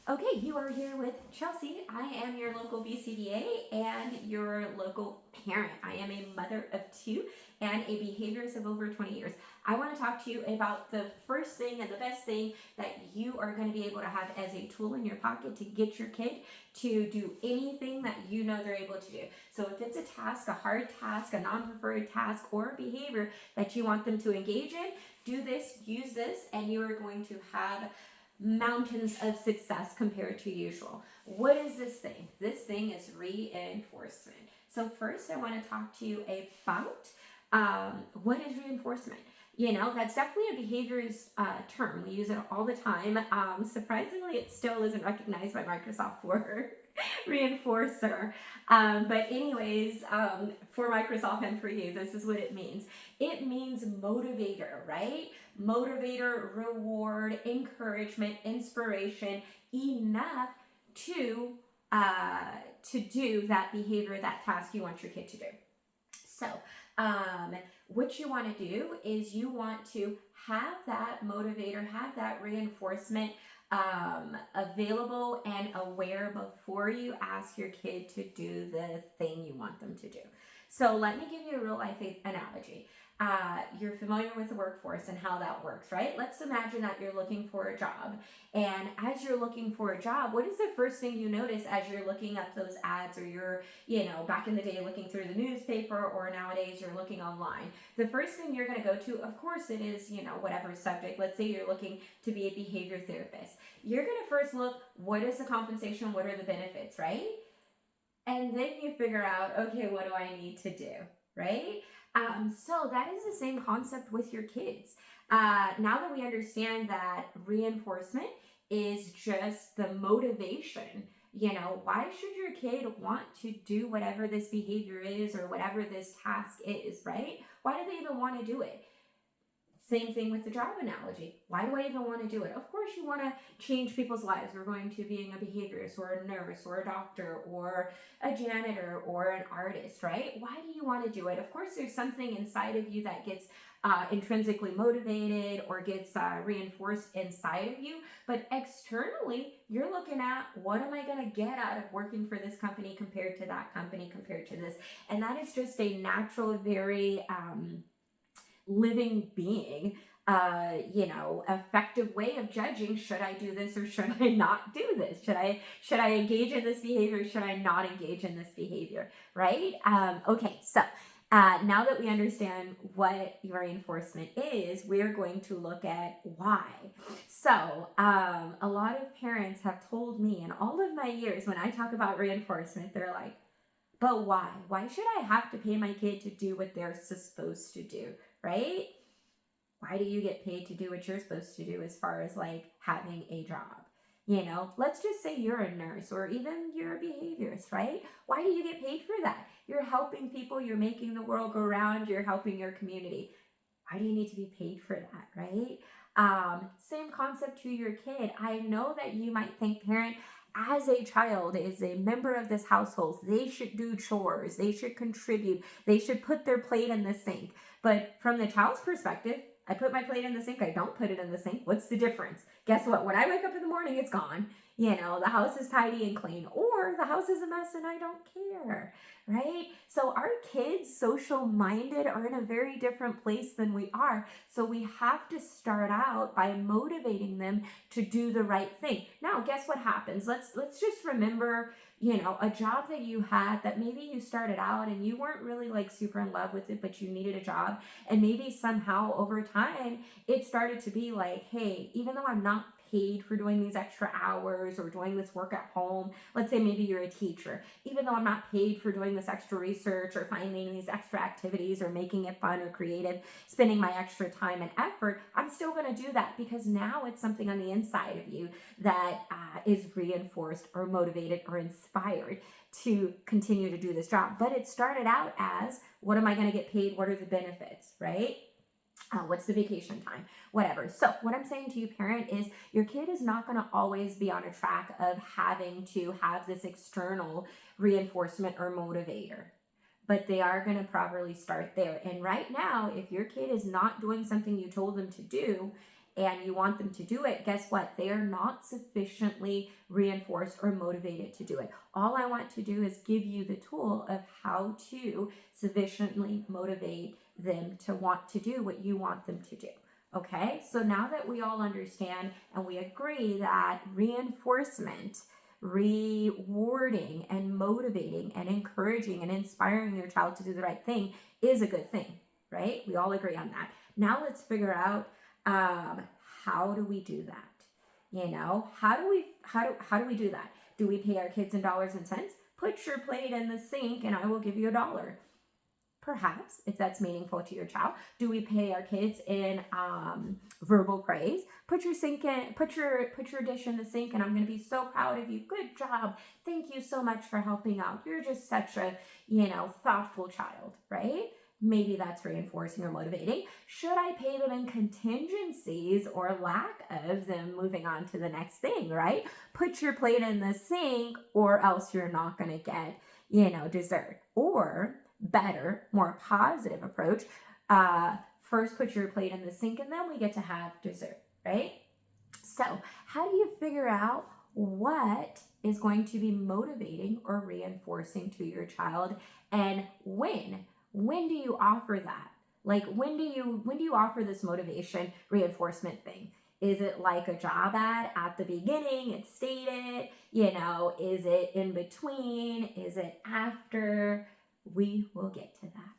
Okay, you are here with Chelsea. I am your local BCBA and your local parent. I am a mother of two and a behaviorist of over 20 years. I want to talk to you about the first thing and the best thing that you are going to be able to have as a tool in your pocket to get your kid to do anything that you know they're able to do. So if it's a task, a hard task, a non-preferred task, or a behavior that you want them to engage in, do this, use this, and you are going to have mountains of success compared to usual. What is this thing? This thing is reinforcement. So first I want to talk to you about what is reinforcement. You know, that's definitely a behaviors term. We use it all the time. Surprisingly, it still isn't recognized by Microsoft for reinforcer. But anyways, for Microsoft and for you, this is what it means. It means motivator, right? Motivator, reward, encouragement, inspiration, enough to do that behavior, that task you want your kid to do. So, what you want to do is you want to have that motivator, have that reinforcement available and aware before you ask your kid to do the thing you want them to do. So let me give you a real life analogy. You're familiar with the workforce and how that works, right? Let's imagine that you're looking for a job. And as you're looking for a job, what is the first thing you notice as you're looking up those ads, or you're, back in the day looking through the newspaper, or nowadays you're looking online? The first thing you're going to go to, of course, it is, whatever subject. Let's say you're looking to be a behavior therapist. You're going to first look, what is the compensation? What are the benefits, right? And then you figure out, okay, what do I need to do, right? So that is the same concept with your kids. Now that we understand that reinforcement is just the motivation, why should your kid want to do whatever this behavior is or whatever this task is, right? Why do they even want to do it? Same thing with the job analogy. Why do I even want to do it? Of course, you want to change people's lives. We're going to being a behaviorist or a nurse or a doctor or a janitor or an artist, right? Why do you want to do it? Of course, there's something inside of you that gets intrinsically motivated or gets reinforced inside of you. But externally, you're looking at, what am I going to get out of working for this company compared to that company compared to this? And that is just a natural, very living being effective way of judging, should I do this or should I not do this? Should I engage in this behavior? Should I not engage in this behavior? Right? Okay, so now that we understand what reinforcement is, we're going to look at why. So a lot of parents have told me in all of my years, when I talk about reinforcement, they're like, but why? Why should I have to pay my kid to do what they're supposed to do, right? Why do you get paid to do what you're supposed to do as far as like having a job? Let's just say you're a nurse or even you're a behaviorist, right? Why do you get paid for that? You're helping people, you're making the world go round, you're helping your community. Why do you need to be paid for that, right? Same concept to your kid. I know that you might think, parent, as a child is a member of this household, they should do chores, they should contribute, they should put their plate in the sink. But from the child's perspective, I put my plate in the sink, I don't put it in the sink. What's the difference? Guess what? When I wake up in the morning, it's gone. The house is tidy and clean, or the house is a mess and I don't care, right? So our kids, social minded, are in a very different place than we are. So we have to start out by motivating them to do the right thing. Now, guess what happens? Let's just remember, a job that you had that maybe you started out and you weren't really like super in love with it, but you needed a job. And maybe somehow over time, it started to be like, hey, even though I'm not paid for doing these extra hours or doing this work at home, let's say maybe you're a teacher, even though I'm not paid for doing this extra research or finding these extra activities or making it fun or creative, spending my extra time and effort, I'm still going to do that because now it's something on the inside of you that is reinforced or motivated or inspired to continue to do this job. But it started out as, what am I going to get paid? What are the benefits, right? What's the vacation time? Whatever. So what I'm saying to you, parent, is your kid is not going to always be on a track of having to have this external reinforcement or motivator, but they are going to properly start there. And right now, if your kid is not doing something you told them to do, and you want them to do it, guess what? They are not sufficiently reinforced or motivated to do it. All I want to do is give you the tool of how to sufficiently motivate them to want to do what you want them to do. Okay, so now that we all understand and we agree that reinforcement, rewarding and motivating and encouraging and inspiring your child to do the right thing is a good thing, right? We all agree on that. Now let's figure out how do we do that? You know, how do we do that? Do we pay our kids in dollars and cents? Put your plate in the sink and I will give you $1. Perhaps, if that's meaningful to your child. Do we pay our kids in verbal praise? Put your dish in the sink and I'm going to be so proud of you. Good job. Thank you so much for helping out. You're just such a, thoughtful child, right? Maybe that's reinforcing or motivating. Should I pay them in contingencies or lack of them moving on to the next thing, right? Put your plate in the sink or else you're not going to get, dessert. Or better, more positive approach, first put your plate in the sink and then we get to have dessert, right? So how do you figure out what is going to be motivating or reinforcing to your child, and when do you offer that? Like when do you offer this motivation reinforcement thing? Is it like a job ad at the beginning? It's stated, is it in between? Is it after? We will get to that.